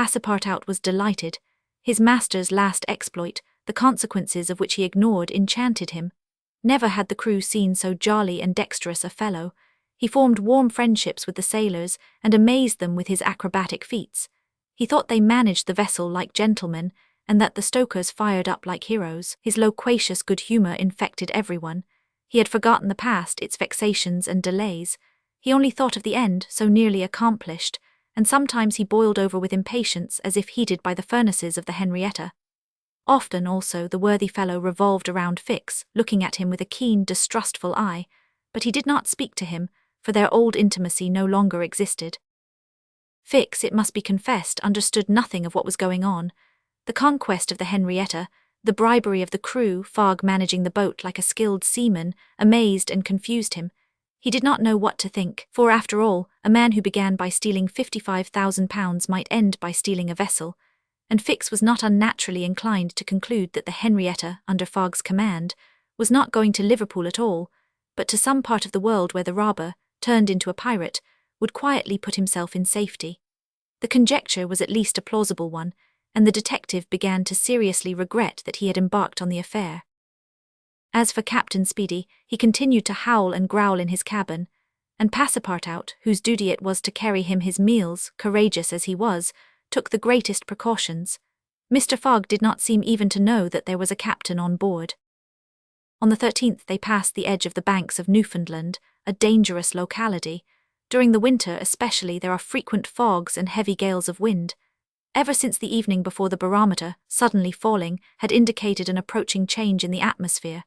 Passepartout was delighted. His master's last exploit, the consequences of which he ignored, enchanted him. Never had the crew seen so jolly and dexterous a fellow. He formed warm friendships with the sailors and amazed them with his acrobatic feats. He thought they managed the vessel like gentlemen, and that the stokers fired up like heroes. His loquacious good humor infected everyone. He had forgotten the past, its vexations and delays. He only thought of the end, so nearly accomplished, and sometimes he boiled over with impatience as if heated by the furnaces of the Henrietta. Often, also, the worthy fellow revolved around Fix, looking at him with a keen, distrustful eye, but he did not speak to him, for their old intimacy no longer existed. Fix, it must be confessed, understood nothing of what was going on. The conquest of the Henrietta, the bribery of the crew, Fogg managing the boat like a skilled seaman, amazed and confused him. He did not know what to think, for after all, a man who began by stealing £55,000 might end by stealing a vessel, and Fix was not unnaturally inclined to conclude that the Henrietta, under Fogg's command, was not going to Liverpool at all, but to some part of the world where the robber, turned into a pirate, would quietly put himself in safety. The conjecture was at least a plausible one, and the detective began to seriously regret that he had embarked on the affair. As for Captain Speedy, he continued to howl and growl in his cabin, and Passepartout, whose duty it was to carry him his meals, courageous as he was, took the greatest precautions. Mr. Fogg did not seem even to know that there was a captain on board. On the 13th they passed the edge of the banks of Newfoundland, a dangerous locality. During the winter especially there are frequent fogs and heavy gales of wind. Ever since the evening before the barometer, suddenly falling, had indicated an approaching change in the atmosphere,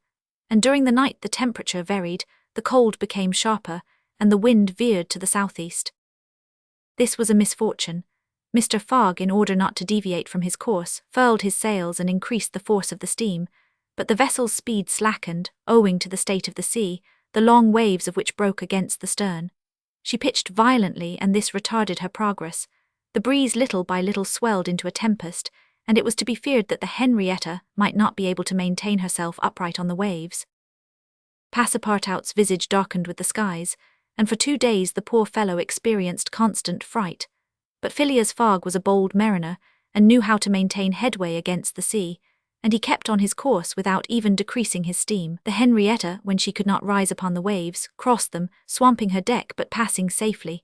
and during the night the temperature varied, the cold became sharper, and the wind veered to the southeast. This was a misfortune. Mr. Fogg, in order not to deviate from his course, furled his sails and increased the force of the steam, but the vessel's speed slackened, owing to the state of the sea, the long waves of which broke against the stern. She pitched violently, and this retarded her progress. The breeze little by little swelled into a tempest, and it was to be feared that the Henrietta might not be able to maintain herself upright on the waves. Passepartout's visage darkened with the skies, and for 2 days the poor fellow experienced constant fright. But Phileas Fogg was a bold mariner, and knew how to maintain headway against the sea, and he kept on his course without even decreasing his steam. The Henrietta, when she could not rise upon the waves, crossed them, swamping her deck but passing safely.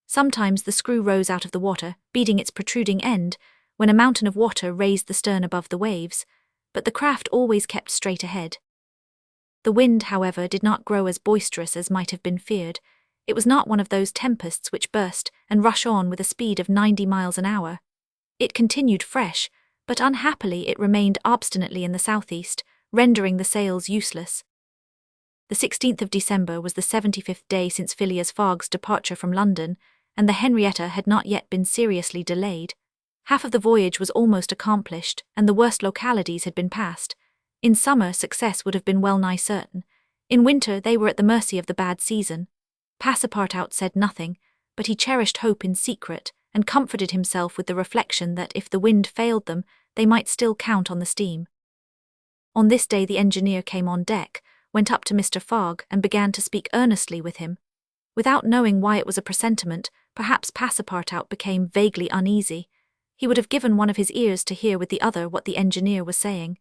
Sometimes the screw rose out of the water, beating its protruding end, when a mountain of water raised the stern above the waves, but the craft always kept straight ahead. The wind, however, did not grow as boisterous as might have been feared. It was not one of those tempests which burst and rush on with a speed of 90 miles an hour. It continued fresh, but unhappily it remained obstinately in the southeast, rendering the sails useless. The 16th of December was the 75th day since Phileas Fogg's departure from London, and the Henrietta had not yet been seriously delayed. Half of the voyage was almost accomplished, and the worst localities had been passed. In summer, success would have been well nigh certain. In winter, they were at the mercy of the bad season. Passepartout said nothing, but he cherished hope in secret, and comforted himself with the reflection that if the wind failed them, they might still count on the steam. On this day the engineer came on deck, went up to Mr. Fogg, and began to speak earnestly with him. Without knowing why it was a presentiment, perhaps Passepartout became vaguely uneasy. He would have given one of his ears to hear with the other what the engineer was saying.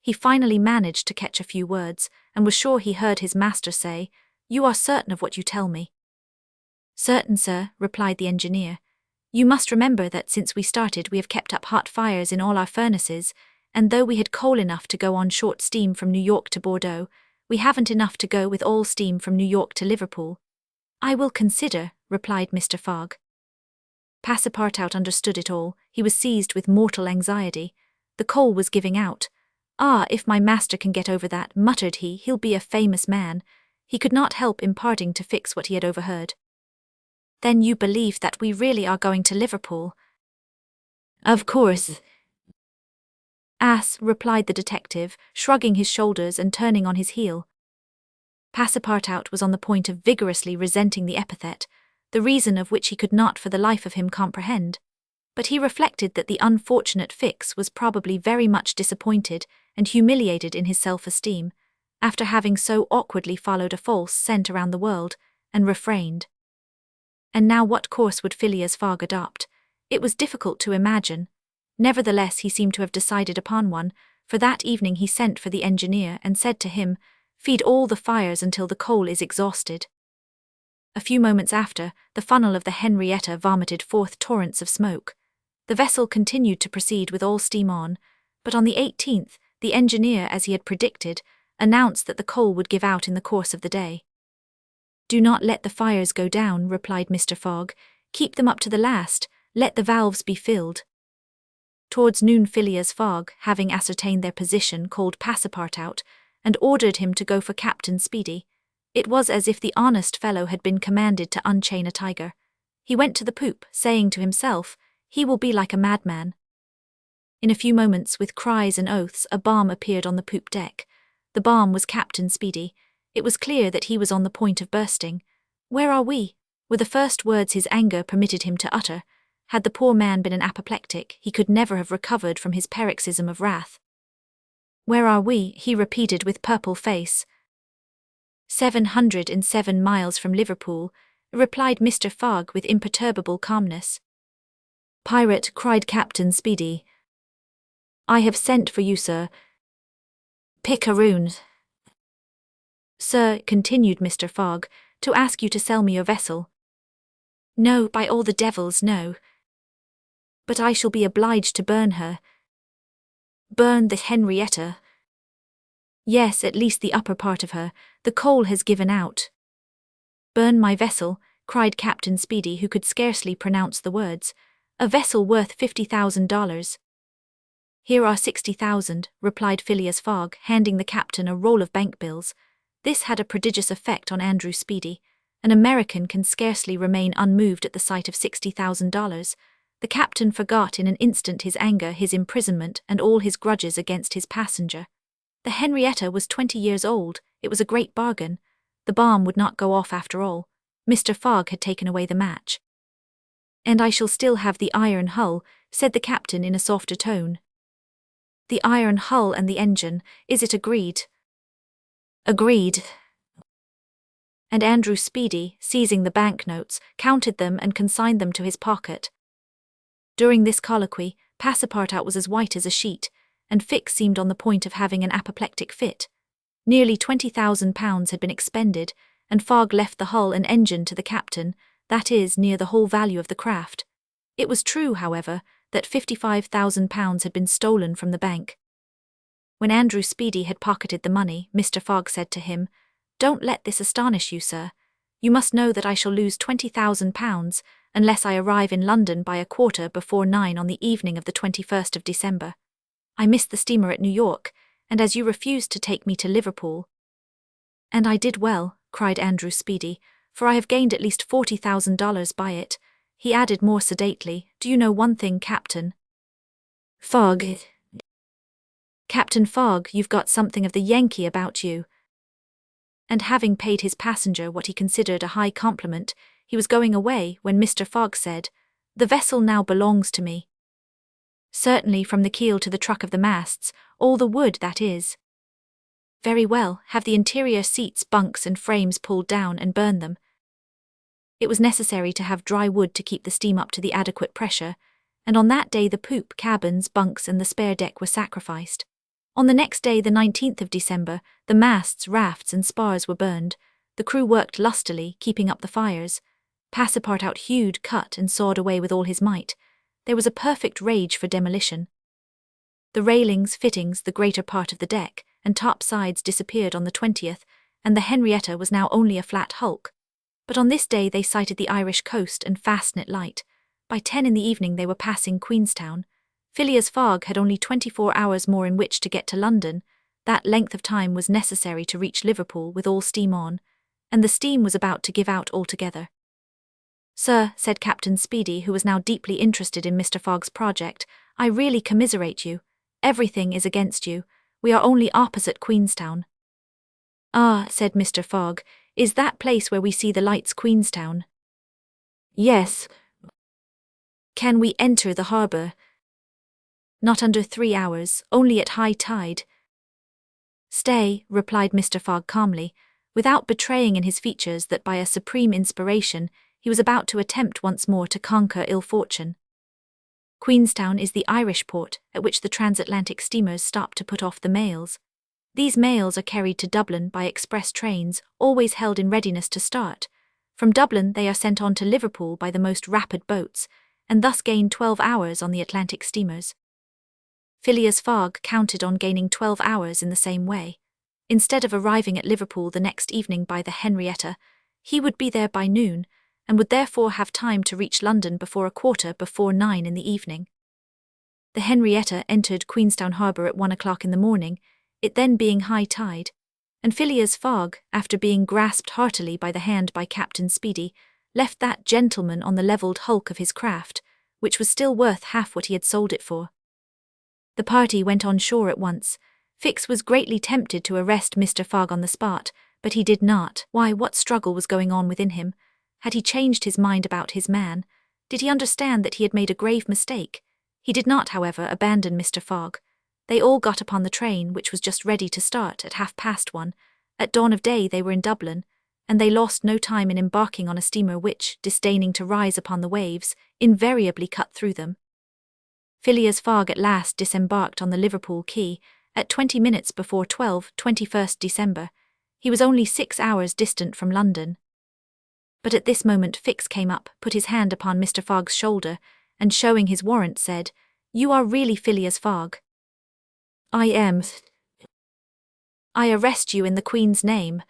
He finally managed to catch a few words, and was sure he heard his master say, "You are certain of what you tell me?" "Certain, sir," replied the engineer. "You must remember that since we started we have kept up hot fires in all our furnaces, and though we had coal enough to go on short steam from New York to Bordeaux, we haven't enough to go with all steam from New York to Liverpool." "I will consider," replied Mr. Fogg. Passepartout understood it all. He was seized with mortal anxiety. The coal was giving out. "Ah, if my master can get over that," muttered he, "he'll be a famous man." He could not help imparting to Fix what he had overheard. "Then you believe that we really are going to Liverpool?" "Of course." "Ass," replied the detective, shrugging his shoulders and turning on his heel. Passepartout was on the point of vigorously resenting the epithet, the reason of which he could not for the life of him comprehend. But he reflected that the unfortunate Fix was probably very much disappointed and humiliated in his self-esteem, after having so awkwardly followed a false scent around the world, and refrained. And now what course would Phileas Fogg adopt? It was difficult to imagine. Nevertheless, he seemed to have decided upon one, for that evening he sent for the engineer and said to him, "Feed all the fires until the coal is exhausted." A few moments after, the funnel of the Henrietta vomited forth torrents of smoke. The vessel continued to proceed with all steam on, but on the 18th, the engineer, as he had predicted, announced that the coal would give out in the course of the day. "Do not let the fires go down," replied Mr. Fogg. "Keep them up to the last, let the valves be filled." Towards noon Phileas Fogg, having ascertained their position, called Passepartout, and ordered him to go for Captain Speedy. It was as if the honest fellow had been commanded to unchain a tiger. He went to the poop, saying to himself, "He will be like a madman." In a few moments, with cries and oaths, a bomb appeared on the poop deck. The bomb was Captain Speedy. It was clear that he was on the point of bursting. "Where are we?" were the first words his anger permitted him to utter. Had the poor man been an apoplectic, he could never have recovered from his paroxysm of wrath. "Where are we?" he repeated with purple face. 707 miles from Liverpool," replied Mr. Fogg with imperturbable calmness. "Pirate," cried Captain Speedy, "I have sent for you, sir." "Pickeroons." "Sir," continued Mr. Fogg, "to ask you to sell me your vessel." "No, by all the devils, no." "But I shall be obliged to burn her." "Burn the Henrietta?" "Yes, at least the upper part of her. The coal has given out." "Burn my vessel," cried Captain Speedy, who could scarcely pronounce the words. "A vessel worth $50,000. "Here are 60,000, replied Phileas Fogg, handing the captain a roll of bank bills. This had a prodigious effect on Andrew Speedy. An American can scarcely remain unmoved at the sight of $60,000. The captain forgot in an instant his anger, his imprisonment, and all his grudges against his passenger. The Henrietta was 20 years old. It was a great bargain. The bomb would not go off after all. Mr. Fogg had taken away the match. "And I shall still have the iron hull," said the captain in a softer tone. "The iron hull and the engine, is it agreed?" "Agreed." And Andrew Speedy, seizing the banknotes, counted them and consigned them to his pocket. During this colloquy, Passepartout was as white as a sheet, and Fix seemed on the point of having an apoplectic fit. Nearly £20,000 had been expended, and Fogg left the hull and engine to the captain, that is, near the whole value of the craft. It was true, however, that £55,000 had been stolen from the bank. When Andrew Speedy had pocketed the money, Mr. Fogg said to him, "Don't let this astonish you, sir. You must know that I shall lose £20,000 unless I arrive in London by 9:15 on the evening of the 21st of December. I missed the steamer at New York, and as you refused to take me to Liverpool—" "And I did well," cried Andrew Speedy, "for I have gained at least $40,000 by it." He added more sedately, "Do you know one thing, Captain Fogg? Captain Fogg, you've got something of the Yankee about you." And having paid his passenger what he considered a high compliment, he was going away when Mr. Fogg said, "The vessel now belongs to me." "Certainly, from the keel to the truck of the masts, all the wood, that is." "Very well, have the interior seats, bunks and frames pulled down and burn them." It was necessary to have dry wood to keep the steam up to the adequate pressure, and on that day the poop, cabins, bunks and the spare deck were sacrificed. On the next day, the 19th of December, the masts, rafts and spars were burned. The crew worked lustily, keeping up the fires. Passepartout hewed, cut and sawed away with all his might. There was a perfect rage for demolition. The railings, fittings, the greater part of the deck, and top sides disappeared on the 20th, and the Henrietta was now only a flat hulk. But on this day they sighted the Irish coast and Fastnet Light. By 10 in the evening they were passing Queenstown. Phileas Fogg had only 24 hours more in which to get to London. That length of time was necessary to reach Liverpool with all steam on, and the steam was about to give out altogether. "Sir," said Captain Speedy, who was now deeply interested in Mr. Fogg's project, "I really commiserate you. Everything is against you. We are only opposite Queenstown." "Ah," said Mr. Fogg, "is that place where we see the lights Queenstown?" "Yes." "Can we enter the harbour?" "Not under 3 hours, only at high tide." "Stay," replied Mr. Fogg calmly, without betraying in his features that by a supreme inspiration he was about to attempt once more to conquer ill fortune. Queenstown is the Irish port at which the transatlantic steamers stop to put off the mails. These mails are carried to Dublin by express trains, always held in readiness to start. From Dublin they are sent on to Liverpool by the most rapid boats, and thus gain 12 hours on the Atlantic steamers. Phileas Fogg counted on gaining 12 hours in the same way. Instead of arriving at Liverpool the next evening by the Henrietta, he would be there by noon, and would therefore have time to reach London before 9:15 in the evening. The Henrietta entered Queenstown harbour at 1 o'clock in the morning, it then being high tide, and Phileas Fogg, after being grasped heartily by the hand by Captain Speedy, left that gentleman on the levelled hulk of his craft, which was still worth half what he had sold it for. The party went on shore at once. Fix was greatly tempted to arrest Mr. Fogg on the spot, but he did not. Why, what struggle was going on within him? Had he changed his mind about his man? Did he understand that he had made a grave mistake? He did not, however, abandon Mr. Fogg. They all got upon the train, which was just ready to start at 1:30. At dawn of day they were in Dublin, and they lost no time in embarking on a steamer which, disdaining to rise upon the waves, invariably cut through them. Phileas Fogg at last disembarked on the Liverpool quay, at 20 minutes before 12, 21st December. He was only 6 hours distant from London. But at this moment Fix came up, put his hand upon Mr. Fogg's shoulder, and showing his warrant said, "You are really Phileas Fogg?" "I am. I arrest you in the Queen's name."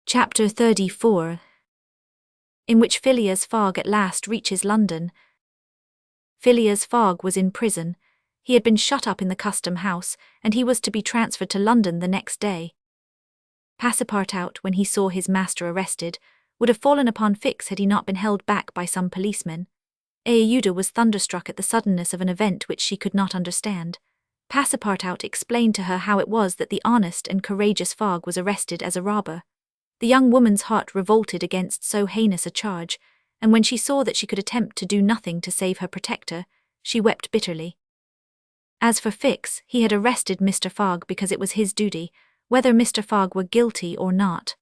Chapter 34, in which Phileas Fogg at last reaches London. Phileas Fogg was in prison. He had been shut up in the custom house, and he was to be transferred to London the next day. Passepartout, when he saw his master arrested, would have fallen upon Fix had he not been held back by some policemen. Aouda was thunderstruck at the suddenness of an event which she could not understand. Passepartout explained to her how it was that the honest and courageous Fogg was arrested as a robber. The young woman's heart revolted against so heinous a charge, and when she saw that she could attempt to do nothing to save her protector, she wept bitterly. As for Fix, he had arrested Mr. Fogg because it was his duty, whether Mr. Fogg were guilty or not.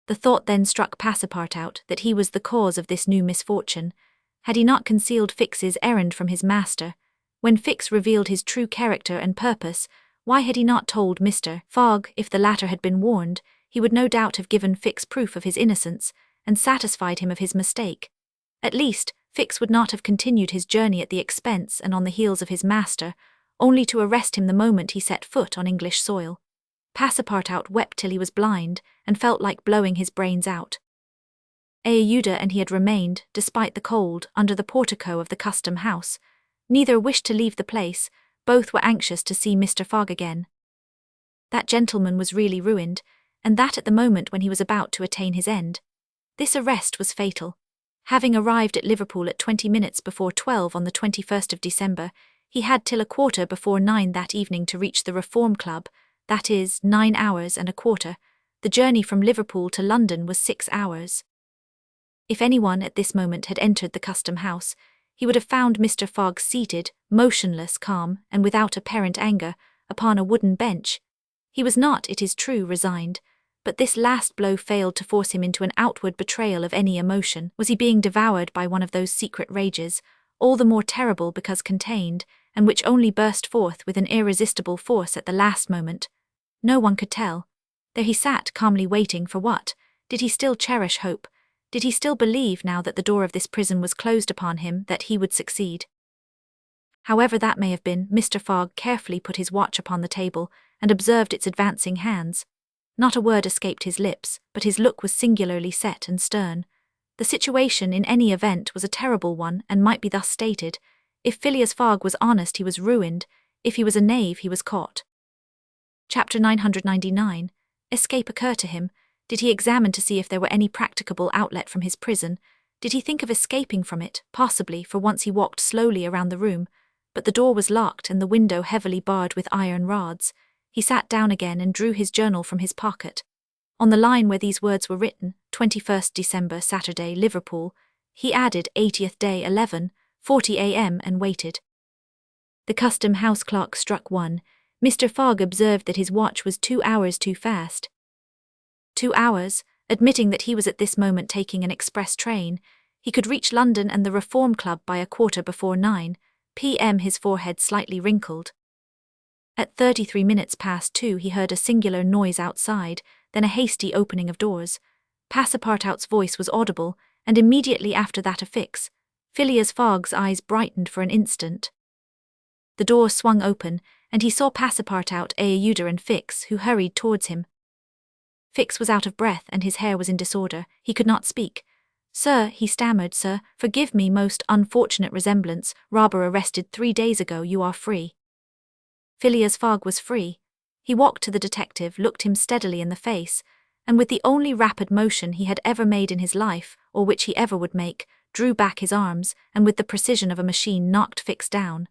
The thought then struck Passepartout that he was the cause of this new misfortune. Had he not concealed Fix's errand from his master? When Fix revealed his true character and purpose, why had he not told Mr. Fogg? If the latter had been warned, he would no doubt have given Fix proof of his innocence, and satisfied him of his mistake. At least, Fix would not have continued his journey at the expense and on the heels of his master, only to arrest him the moment he set foot on English soil. Passepartout wept till he was blind, and felt like blowing his brains out. Aouda and he had remained, despite the cold, under the portico of the custom house. Neither wished to leave the place, both were anxious to see Mr. Fogg again. That gentleman was really ruined, and that at the moment when he was about to attain his end. This arrest was fatal. Having arrived at Liverpool at 20 minutes before 12 on the 21st of December, he had till 9:15 that evening to reach the Reform Club, that is, 9 hours and a quarter. The journey from Liverpool to London was 6 hours. If anyone at this moment had entered the custom house, he would have found Mr. Fogg seated, motionless, calm, and without apparent anger, upon a wooden bench. He was not, it is true, resigned, but this last blow failed to force him into an outward betrayal of any emotion. Was he being devoured by one of those secret rages, all the more terrible because contained, and which only burst forth with an irresistible force at the last moment? No one could tell. There he sat, calmly waiting for what? Did he still cherish hope? Did he still believe, now that the door of this prison was closed upon him, that he would succeed? However that may have been, Mr. Fogg carefully put his watch upon the table, and observed its advancing hands. Not a word escaped his lips, but his look was singularly set and stern. The situation, in any event, was a terrible one, and might be thus stated: if Phileas Fogg was honest, he was ruined; if he was a knave, he was caught. Chapter 999. Escape occur to him? Did he examine to see if there were any practicable outlet from his prison? Did he think of escaping from it? Possibly, for once he walked slowly around the room, but the door was locked and the window heavily barred with iron rods. He sat down again and drew his journal from his pocket. On the line where these words were written, 21st December, Saturday, Liverpool, he added 80th day, 11:40 a.m. and waited. The custom house clock struck 1. Mr. Fogg observed that his watch was 2 hours too fast. 2 hours, admitting that he was at this moment taking an express train. He could reach London and the Reform Club by 9:15 p.m. His forehead slightly wrinkled. At 33 minutes past 2 he heard a singular noise outside, then a hasty opening of doors. Passepartout's voice was audible, and immediately after that of Fix. Phileas Fogg's eyes brightened for an instant. The door swung open, and he saw Passepartout, Aouda and Fix, who hurried towards him. Fix was out of breath and his hair was in disorder. He could not speak. "Sir," he stammered, "sir, forgive me, most unfortunate resemblance, robber arrested 3 days ago, you are free." Phileas Fogg was free. He walked to the detective, looked him steadily in the face, and with the only rapid motion he had ever made in his life, or which he ever would make, drew back his arms, and with the precision of a machine knocked Fix down.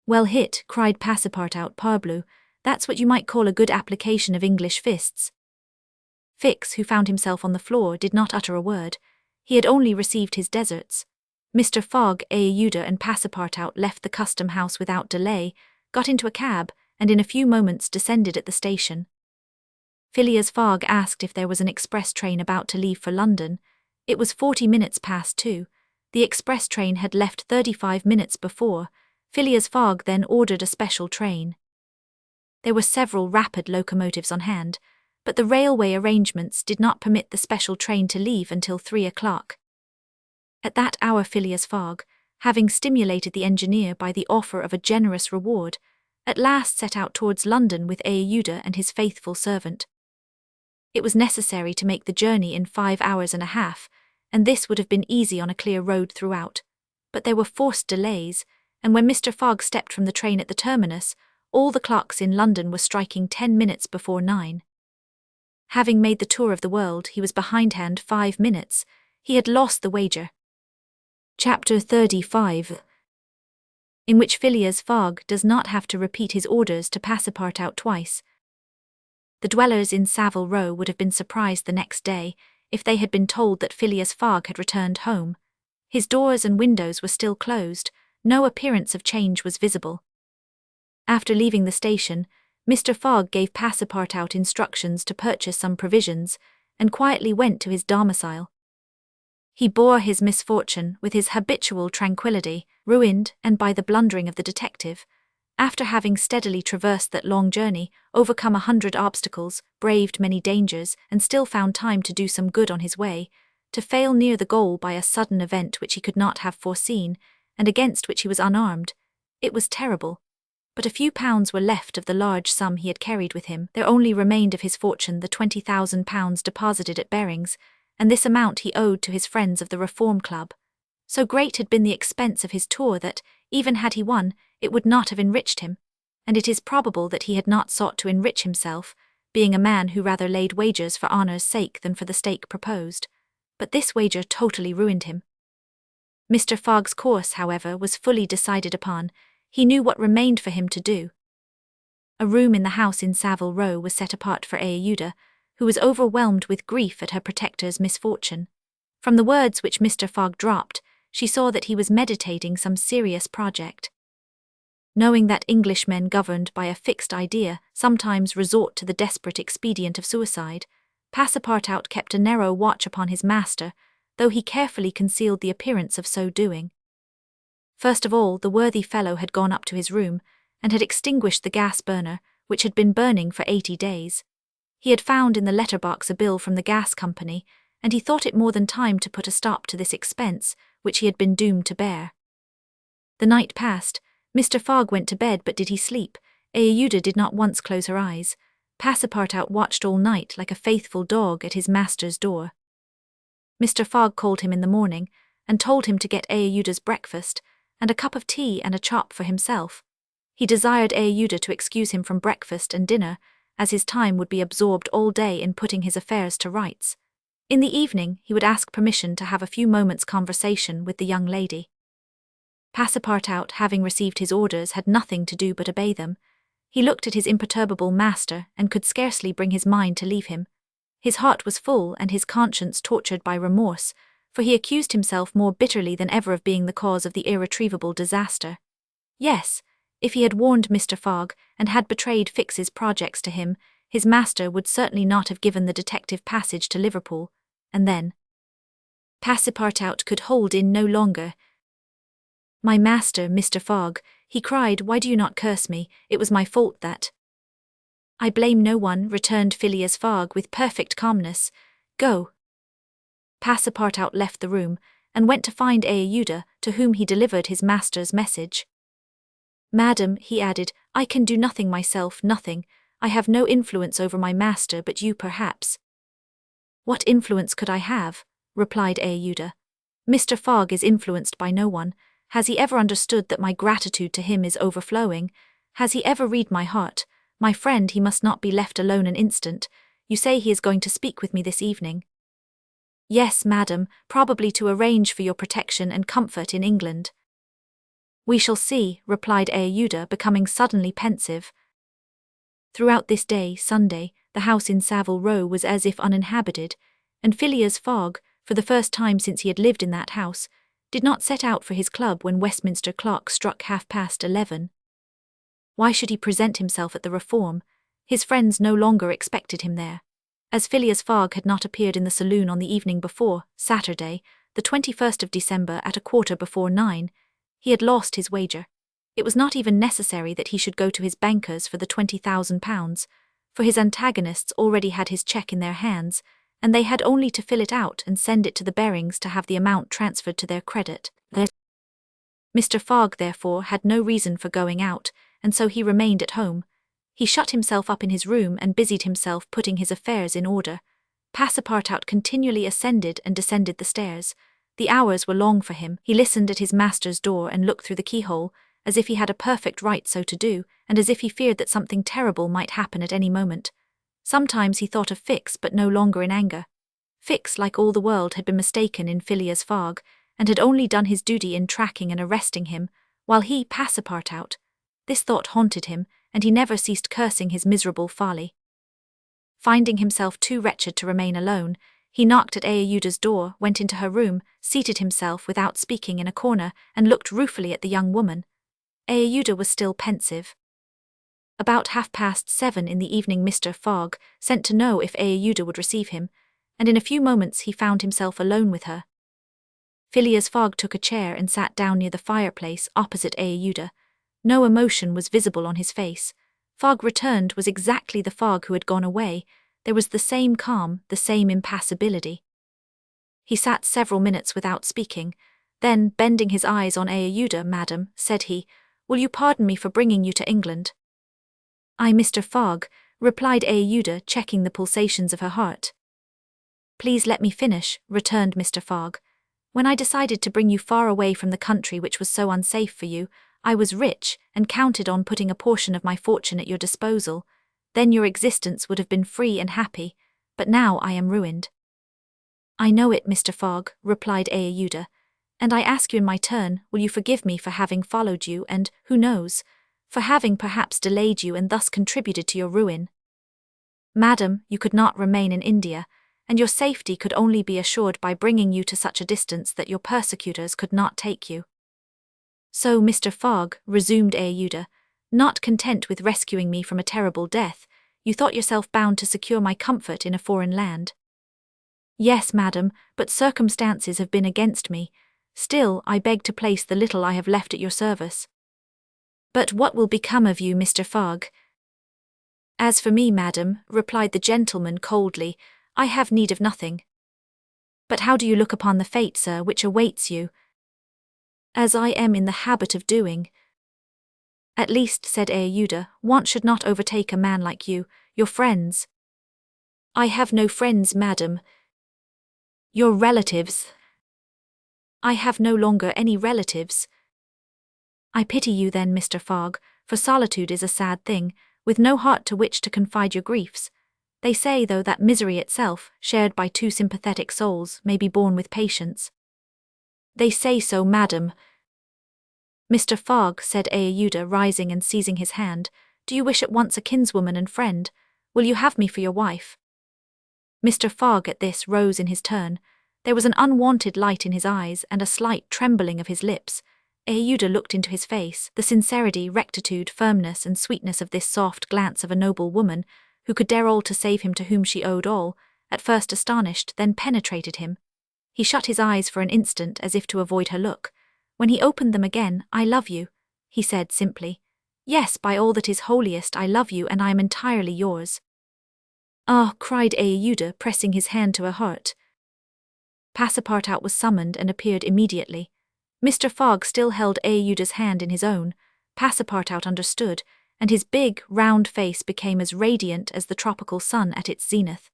"Well hit," cried Passepartout, parbleu, "that's what you might call a good application of English fists." Fix, who found himself on the floor, did not utter a word. He had only received his deserts. Mr. Fogg, Aouda and Passepartout left the custom house without delay, got into a cab, and in a few moments descended at the station. Phileas Fogg asked if there was an express train about to leave for London. It was 40 minutes past 2. The express train had left 35 minutes before. Phileas Fogg then ordered a special train. There were several rapid locomotives on hand, but the railway arrangements did not permit the special train to leave until 3 o'clock. At that hour Phileas Fogg, having stimulated the engineer by the offer of a generous reward, at last set out towards London with Aouda and his faithful servant. It was necessary to make the journey in 5 hours and a half, and this would have been easy on a clear road throughout. But there were forced delays, and when Mr. Fogg stepped from the train at the terminus, all the clocks in London were striking 10 minutes before 9. Having made the tour of the world, he was behindhand 5 minutes. He had lost the wager. Chapter 35, in which Phileas Fogg does not have to repeat his orders to Passepartout twice. The dwellers in Savile Row would have been surprised the next day if they had been told that Phileas Fogg had returned home. His doors and windows were still closed. No appearance of change was visible. After leaving the station, Mr. Fogg gave Passepartout instructions to purchase some provisions, and quietly went to his domicile. He bore his misfortune with his habitual tranquillity, ruined, and by the blundering of the detective. After having steadily traversed that long journey, overcome 100 obstacles, braved many dangers, and still found time to do some good on his way, to fail near the goal by a sudden event which he could not have foreseen, and against which he was unarmed, it was terrible. But a few pounds were left of the large sum he had carried with him. There only remained of his fortune the £20,000 deposited at Barings, and this amount he owed to his friends of the Reform Club. So great had been the expense of his tour that, even had he won, it would not have enriched him, and it is probable that he had not sought to enrich himself, being a man who rather laid wagers for honour's sake than for the stake proposed. But this wager totally ruined him. Mr. Fogg's course, however, was fully decided upon. He knew what remained for him to do. A room in the house in Savile Row was set apart for Aouda, who was overwhelmed with grief at her protector's misfortune. From the words which Mr. Fogg dropped, she saw that he was meditating some serious project. Knowing that Englishmen governed by a fixed idea sometimes resort to the desperate expedient of suicide, Passepartout kept a narrow watch upon his master, though he carefully concealed the appearance of so doing. First of all, the worthy fellow had gone up to his room, and had extinguished the gas burner, which had been burning for 80 days. He had found in the letter-box a bill from the gas company, and he thought it more than time to put a stop to this expense, which he had been doomed to bear. The night passed. Mr. Fogg went to bed, but did he sleep? Aouda did not once close her eyes. Passepartout watched all night like a faithful dog at his master's door. Mr. Fogg called him in the morning, and told him to get Aouda's breakfast, and a cup of tea and a chop for himself. He desired Aouda to excuse him from breakfast and dinner, as his time would be absorbed all day in putting his affairs to rights. In the evening he would ask permission to have a few moments' conversation with the young lady. Passepartout, having received his orders, had nothing to do but obey them. He looked at his imperturbable master, and could scarcely bring his mind to leave him. His heart was full, and his conscience tortured by remorse, for he accused himself more bitterly than ever of being the cause of the irretrievable disaster. Yes, if he had warned Mr. Fogg, and had betrayed Fix's projects to him, his master would certainly not have given the detective passage to Liverpool, and then Passepartout could hold in no longer. "My master, Mr. Fogg," he cried, "why do you not curse me? It was my fault that—" "I blame no one," returned Phileas Fogg with perfect calmness. "Go." Passepartout left the room, and went to find Aouda, to whom he delivered his master's message. "Madam," he added, "I can do nothing myself, nothing. I have no influence over my master, but you perhaps." "What influence could I have?" replied Aouda. "Mr. Fogg is influenced by no one. Has he ever understood that my gratitude to him is overflowing? Has he ever read my heart? My friend, he must not be left alone an instant. You say he is going to speak with me this evening." "Yes, madam, probably to arrange for your protection and comfort in England." "We shall see," replied Aouda, becoming suddenly pensive. Throughout this day, Sunday, the house in Savile Row was as if uninhabited, and Phileas Fogg, for the first time since he had lived in that house, did not set out for his club when Westminster clock struck 11:30. Why should he present himself at the Reform? His friends no longer expected him there. As Phileas Fogg had not appeared in the saloon on the evening before, Saturday, the 21st of December at 9:15, he had lost his wager. It was not even necessary that he should go to his bankers for the £20,000, for his antagonists already had his cheque in their hands, and they had only to fill it out and send it to the Barings to have the amount transferred to their credit. Mr. Fogg, therefore, had no reason for going out, and so he remained at home. He shut himself up in his room and busied himself putting his affairs in order. Passepartout continually ascended and descended the stairs. The hours were long for him. He listened at his master's door and looked through the keyhole, as if he had a perfect right so to do, and as if he feared that something terrible might happen at any moment. Sometimes he thought of Fix, but no longer in anger. Fix, like all the world, had been mistaken in Phileas Fogg, and had only done his duty in tracking and arresting him, while he, Passepartout. This thought haunted him, and he never ceased cursing his miserable folly. Finding himself too wretched to remain alone, he knocked at Aouda's door, went into her room, seated himself without speaking in a corner, and looked ruefully at the young woman. Aouda was still pensive. About 7:30 in the evening Mr. Fogg sent to know if Aouda would receive him, and in a few moments he found himself alone with her. Phileas Fogg took a chair and sat down near the fireplace opposite Aouda. No emotion was visible on his face. Fogg returned was exactly the Fogg who had gone away. There was the same calm, the same impassibility. He sat several minutes without speaking. Then, bending his eyes on Aouda, "Madam," said he, "will you pardon me for bringing you to England?" "I, Mr. Fogg," replied Aouda, checking the pulsations of her heart. "Please let me finish," returned Mr. Fogg. "When I decided to bring you far away from the country which was so unsafe for you, I was rich, and counted on putting a portion of my fortune at your disposal. Then your existence would have been free and happy, but now I am ruined." "I know it, Mr. Fogg," replied Aouda, "and I ask you in my turn, will you forgive me for having followed you and, who knows, for having perhaps delayed you and thus contributed to your ruin? Madam, you could not remain in India, and your safety could only be assured by bringing you to such a distance that your persecutors could not take you." "So, Mr. Fogg," resumed Aouda, "not content with rescuing me from a terrible death, you thought yourself bound to secure my comfort in a foreign land." "Yes, madam, but circumstances have been against me. Still, I beg to place the little I have left at your service." "But what will become of you, Mr. Fogg?" "As for me, madam," replied the gentleman coldly, "I have need of nothing." "But how do you look upon the fate, sir, which awaits you?" "As I am in the habit of doing." "At least," said Aouda, "want should not overtake a man like you. Your friends—" "I have no friends, madam." "Your relatives—" "I have no longer any relatives." "I pity you then, Mr. Fogg, for solitude is a sad thing, with no heart to which to confide your griefs. They say, though, that misery itself, shared by two sympathetic souls, may be borne with patience." "They say so, madam." "Mr. Fogg," said Aouda, rising and seizing his hand, "do you wish at once a kinswoman and friend? Will you have me for your wife?" Mr. Fogg at this rose in his turn. There was an unwonted light in his eyes and a slight trembling of his lips. Aouda looked into his face. The sincerity, rectitude, firmness, and sweetness of this soft glance of a noble woman, who could dare all to save him to whom she owed all, at first astonished, then penetrated him. He shut his eyes for an instant as if to avoid her look. When he opened them again, "I love you," he said simply. "Yes, by all that is holiest, I love you, and I am entirely yours." "Ah," cried Aeuda, pressing his hand to her heart. Passepartout was summoned and appeared immediately. Mr. Fogg still held Aeuda's hand in his own. Passepartout understood, and his big, round face became as radiant as the tropical sun at its zenith.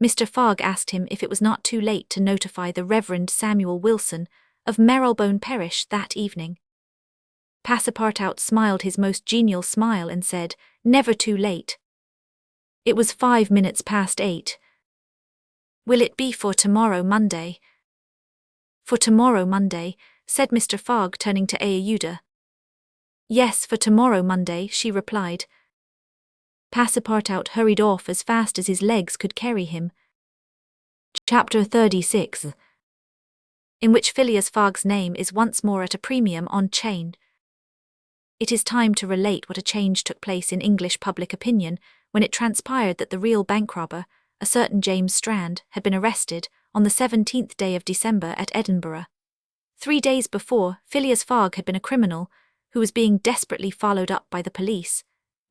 Mr. Fogg asked him if it was not too late to notify the Reverend Samuel Wilson of Marylebone Parish that evening. Passepartout smiled his most genial smile and said, "Never too late." It was 5 minutes past 8. "Will it be for tomorrow Monday?" "For tomorrow Monday," said Mr. Fogg, turning to Aeuda. "Yes, for tomorrow Monday," she replied. Passepartout hurried off as fast as his legs could carry him. Chapter 36, in which Phileas Fogg's name is once more at a premium on change. It is time to relate what a change took place in English public opinion when it transpired that the real bank robber, a certain James Strand, had been arrested on the 17th day of December at Edinburgh. 3 days before, Phileas Fogg had been a criminal who was being desperately followed up by the police.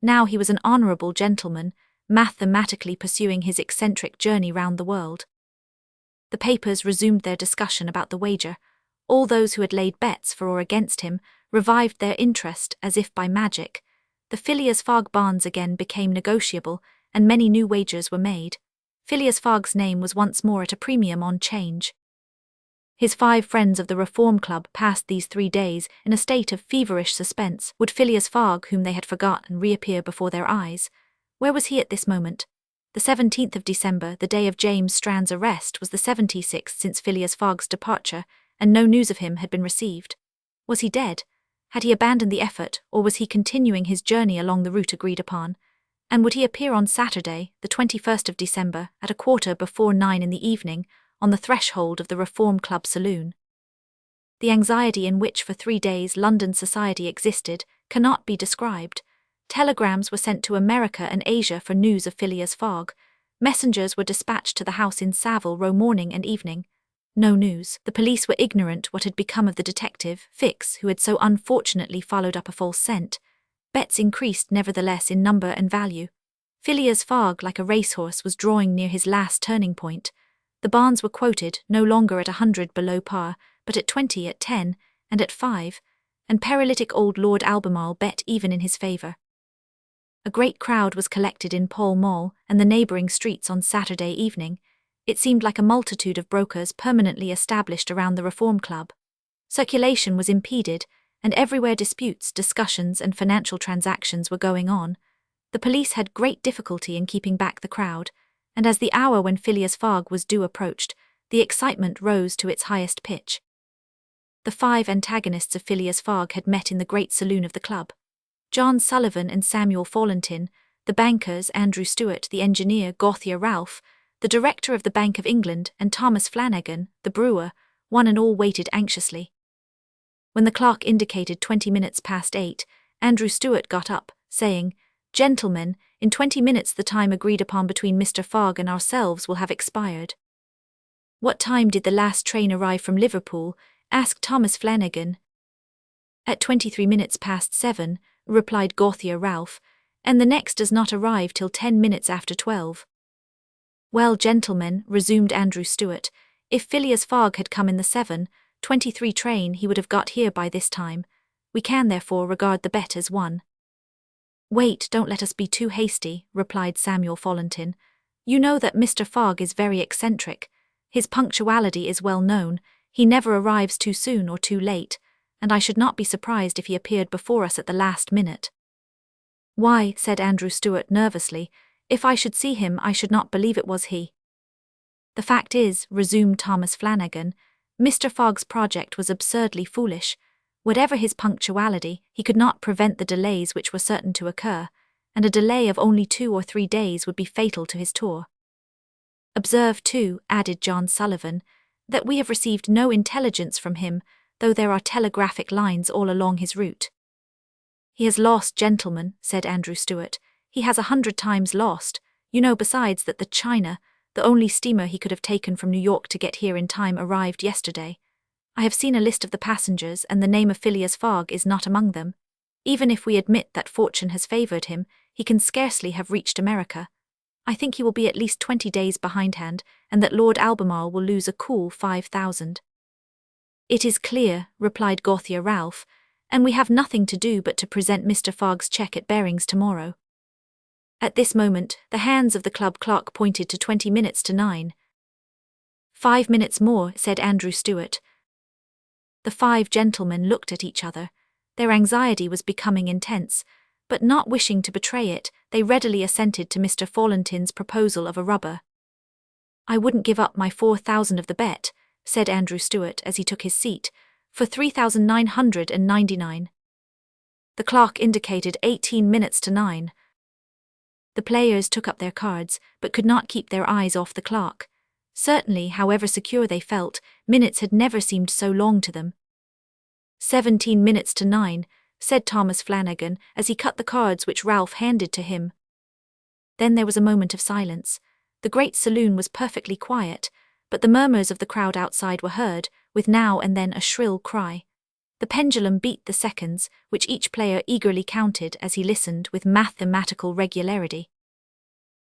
Now he was an honourable gentleman, mathematically pursuing his eccentric journey round the world. The papers resumed their discussion about the wager. All those who had laid bets for or against him revived their interest as if by magic. The Phileas Fogg bonds again became negotiable, and many new wagers were made. Phileas Fogg's name was once more at a premium on change. His 5 friends of the Reform Club passed these 3 days in a state of feverish suspense. Would Phileas Fogg, whom they had forgotten, reappear before their eyes? Where was he at this moment? The 17th of December, the day of James Strand's arrest, was the 76th since Phileas Fogg's departure, and no news of him had been received. Was he dead? Had he abandoned the effort, or was he continuing his journey along the route agreed upon? And would he appear on Saturday, the 21st of December, at 9:15 in the evening, on the threshold of the Reform Club saloon? The anxiety in which for 3 days London society existed cannot be described. Telegrams were sent to America and Asia for news of Phileas Fogg. Messengers were dispatched to the house in Savile Row morning and evening. No news. The police were ignorant what had become of the detective, Fix, who had so unfortunately followed up a false scent. Bets increased nevertheless in number and value. Phileas Fogg, like a racehorse, was drawing near his last turning point. The bonds were quoted, no longer at 100 below par, but at 20, at 10, and at 5, and paralytic old Lord Albemarle bet even in his favour. A great crowd was collected in Pall Mall and the neighbouring streets on Saturday evening. It seemed like a multitude of brokers permanently established around the Reform Club. Circulation was impeded, and everywhere disputes, discussions, and financial transactions were going on. The police had great difficulty in keeping back the crowd, and as the hour when Phileas Fogg was due approached, the excitement rose to its highest pitch. The 5 antagonists of Phileas Fogg had met in the great saloon of the club. John Sullivan and Samuel Fallentin, the bankers, Andrew Stewart, the engineer, Gauthier Ralph, the director of the Bank of England, and Thomas Flanagan, the brewer, one and all waited anxiously. When the clock indicated 20 minutes past 8, Andrew Stewart got up, saying, "Gentlemen, in 20 minutes the time agreed upon between Mr. Fogg and ourselves will have expired." "What time did the last train arrive from Liverpool?" asked Thomas Flanagan. "At 23 minutes past 7, replied Gauthier Ralph, "and the next does not arrive till 10 minutes after 12. "Well, gentlemen," resumed Andrew Stewart, "if Phileas Fogg had come in the 7:23 train he would have got here by this time. We can therefore regard the bet as won." "Wait, don't let us be too hasty," replied Samuel Fallentin. "You know that Mr. Fogg is very eccentric. His punctuality is well known. He never arrives too soon or too late, and I should not be surprised if he appeared before us at the last minute." "Why," said Andrew Stewart nervously, "if I should see him I should not believe it was he." "The fact is," resumed Thomas Flanagan, "Mr. Fogg's project was absurdly foolish. Whatever his punctuality, he could not prevent the delays which were certain to occur, and a delay of only 2 or 3 days would be fatal to his tour. Observe, too," added John Sullivan, "that we have received no intelligence from him, though there are telegraphic lines all along his route." "He has lost, gentlemen," said Andrew Stewart. "He has 100 times lost. You know besides that the China, The only steamer he could have taken from New York to get here in time arrived yesterday. I have seen a list of the passengers, and the name of Phileas Fogg is not among them. Even if we admit that fortune has favored him, he can scarcely have reached America. I think he will be at least 20 days behindhand, and that Lord Albemarle will lose a cool 5,000. It is clear, replied Gauthier Ralph, and we have nothing to do but to present Mr. Fogg's cheque at Bearings tomorrow. At this moment, the hands of the club clock pointed to 20 minutes to 9. 5 minutes more, said Andrew Stuart. The five gentlemen looked at each other. Their anxiety was becoming intense, but not wishing to betray it, they readily assented to Mr. Fallentin's proposal of a rubber. I wouldn't give up my 4,000 of the bet, said Andrew Stuart as he took his seat, for 3,999. The clock indicated 18 minutes to 9. The players took up their cards, but could not keep their eyes off the clock. Certainly, however secure they felt, minutes had never seemed so long to them. 17 minutes to 9, said Thomas Flanagan as he cut the cards which Ralph handed to him. Then there was a moment of silence. The great saloon was perfectly quiet, but the murmurs of the crowd outside were heard, with now and then a shrill cry. The pendulum beat the seconds, which each player eagerly counted as he listened with mathematical regularity.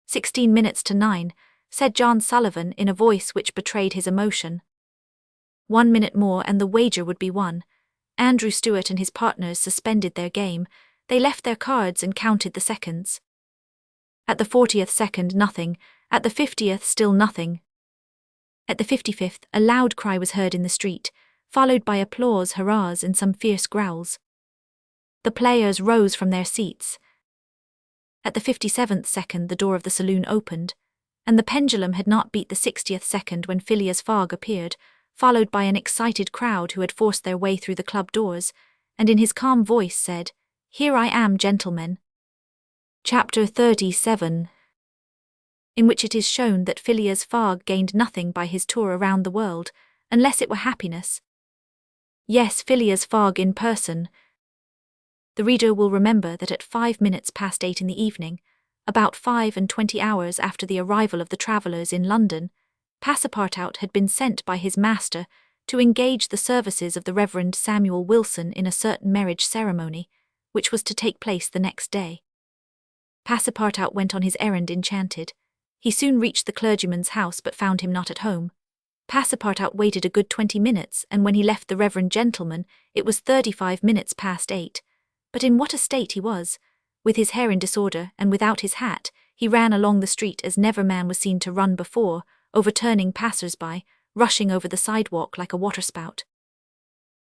16 minutes to 9, said John Sullivan in a voice which betrayed his emotion. 1 minute more and the wager would be won. Andrew Stuart and his partners suspended their game. They left their cards and counted the seconds. At the 40th second, nothing. At the 50th, still nothing. At the 55th, a loud cry was heard in the street, followed by applause, hurrahs, and some fierce growls. The players rose from their seats. At the 57th second, the door of the saloon opened, and the pendulum had not beat the 60th second when Phileas Fogg appeared, followed by an excited crowd who had forced their way through the club doors, and in his calm voice said, "Here I am, gentlemen." Chapter 37, in which it is shown that Phileas Fogg gained nothing by his tour around the world, unless it were happiness. Yes, Phileas Fogg in person. The reader will remember that at 5 minutes past 8 in the evening, about 25 hours after the arrival of the travellers in London, Passepartout had been sent by his master to engage the services of the Reverend Samuel Wilson in a certain marriage ceremony, which was to take place the next day. Passepartout went on his errand enchanted. He soon reached the clergyman's house but found him not at home. Passepartout waited a good 20 minutes, and when he left the reverend gentleman, it was 35 minutes past 8. But in what a state he was! With his hair in disorder, and without his hat, he ran along the street as never man was seen to run before, overturning passers-by, rushing over the sidewalk like a waterspout.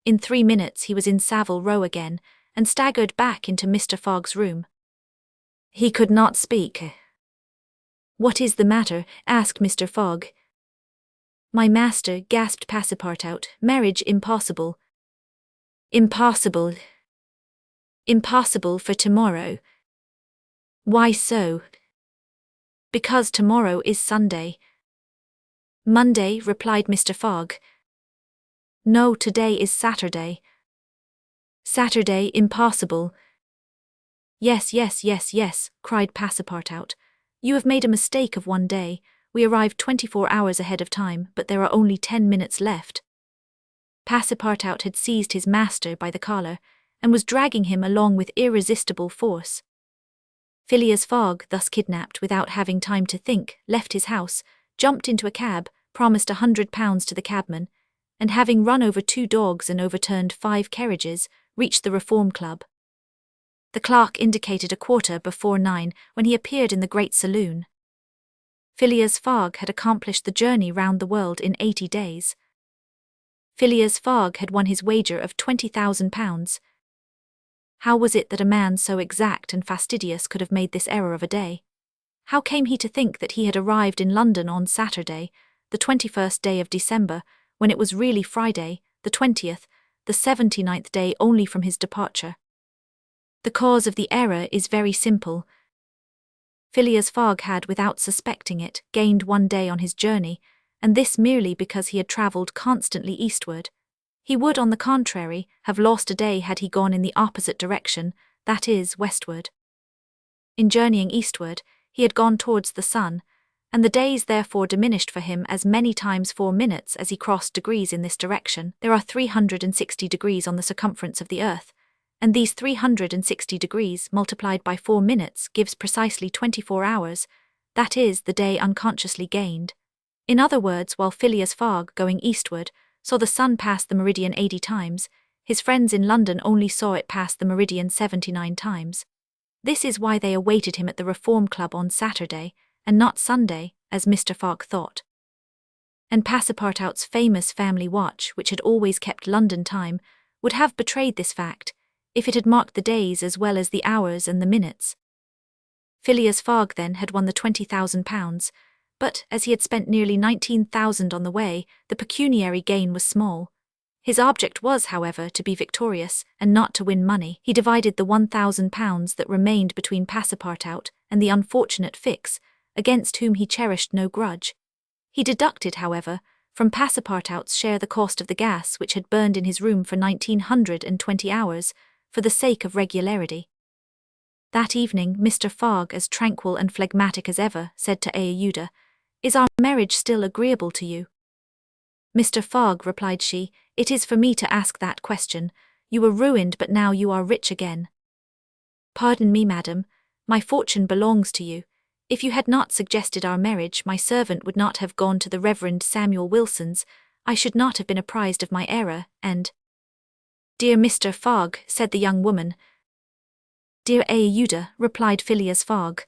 In 3 minutes he was in Savile Row again, and staggered back into Mr. Fogg's room. He could not speak. "What is the matter?" asked Mr. Fogg. "My master," gasped Passepartout, "marriage impossible." "Impossible. Impossible for tomorrow." "Why so?" "Because tomorrow is Sunday." "Monday," replied Mr. Fogg. "No, today is Saturday." "Saturday, impossible." "Yes, yes, yes, yes," cried Passepartout. "You have made a mistake of 1 day. We arrived 24 hours ahead of time, but there are only 10 minutes left." Passepartout had seized his master by the collar, and was dragging him along with irresistible force. Phileas Fogg, thus kidnapped without having time to think, left his house, jumped into a cab, promised £100 to the cabman, and having run over 2 dogs and overturned 5 carriages, reached the Reform Club. The clock indicated 9:15 when he appeared in the great saloon. Phileas Fogg had accomplished the journey round the world in 80 days. Phileas Fogg had won his wager of £20,000. How was it that a man so exact and fastidious could have made this error of a day? How came he to think that he had arrived in London on Saturday, the 21st day of December, when it was really Friday, the 20th, the 79th day only from his departure? The cause of the error is very simple. Phileas Fogg had, without suspecting it, gained 1 day on his journey, and this merely because he had travelled constantly eastward. He would, on the contrary, have lost a day had he gone in the opposite direction, that is, westward. In journeying eastward, he had gone towards the sun, and the days therefore diminished for him as many times 4 minutes as he crossed degrees in this direction. There are 360 degrees on the circumference of the earth, and these 360 degrees multiplied by 4 minutes gives precisely 24 hours, that is, the day unconsciously gained. In other words, while Phileas Fogg, going eastward, saw the sun pass the meridian 80 times, his friends in London only saw it pass the meridian 79 times. This is why they awaited him at the Reform Club on Saturday, and not Sunday, as Mr. Fogg thought. And Passepartout's famous family watch, which had always kept London time, would have betrayed this fact, if it had marked the days as well as the hours and the minutes. Phileas Fogg, then, had won the £20,000, but, as he had spent nearly 19,000 on the way, the pecuniary gain was small. His object was, however, to be victorious, and not to win money. He divided the £1,000 that remained between Passepartout and the unfortunate Fix, against whom he cherished no grudge. He deducted, however, from Passepartout's share the cost of the gas which had burned in his room for 1920 hours, for the sake of regularity. That evening, Mr. Fogg, as tranquil and phlegmatic as ever, said to Aouda, "Is our marriage still agreeable to you?" "Mr. Fogg," replied she, "it is for me to ask that question. You were ruined, but now you are rich again." "Pardon me, madam, my fortune belongs to you. If you had not suggested our marriage, my servant would not have gone to the Reverend Samuel Wilson's, I should not have been apprised of my error, and—" "Dear Mr. Fogg," said the young woman. "Dear Aouda," replied Phileas Fogg.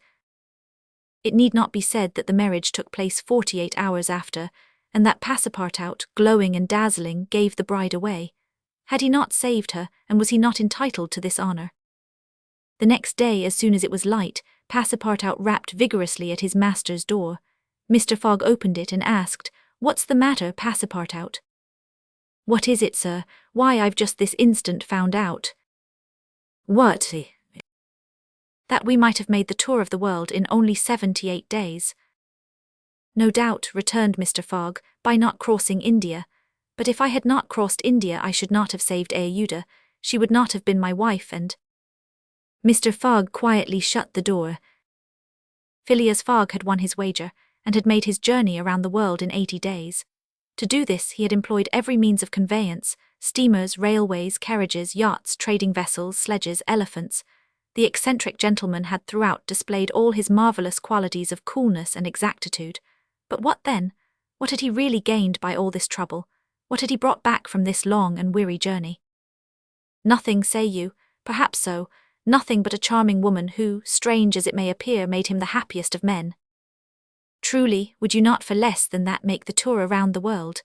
It need not be said that the marriage took place 48 hours after, and that Passepartout, glowing and dazzling, gave the bride away. Had he not saved her, and was he not entitled to this honour? The next day, as soon as it was light, Passepartout rapped vigorously at his master's door. Mr. Fogg opened it and asked, "What's the matter, Passepartout?" "What is it, sir? Why, I've just this instant found out." "What?" "That we might have made the tour of the world in only 78 days. "No doubt," returned Mr. Fogg, "by not crossing India. But if I had not crossed India I should not have saved Aouda, she would not have been my wife, and—" Mr. Fogg quietly shut the door. Phileas Fogg had won his wager, and had made his journey around the world in 80 days. To do this he had employed every means of conveyance: steamers, railways, carriages, yachts, trading vessels, sledges, elephants. The eccentric gentleman had throughout displayed all his marvellous qualities of coolness and exactitude. But what then? What had he really gained by all this trouble? What had he brought back from this long and weary journey? Nothing, say you? Perhaps so. Nothing but a charming woman who, strange as it may appear, made him the happiest of men. Truly, would you not for less than that make the tour around the world?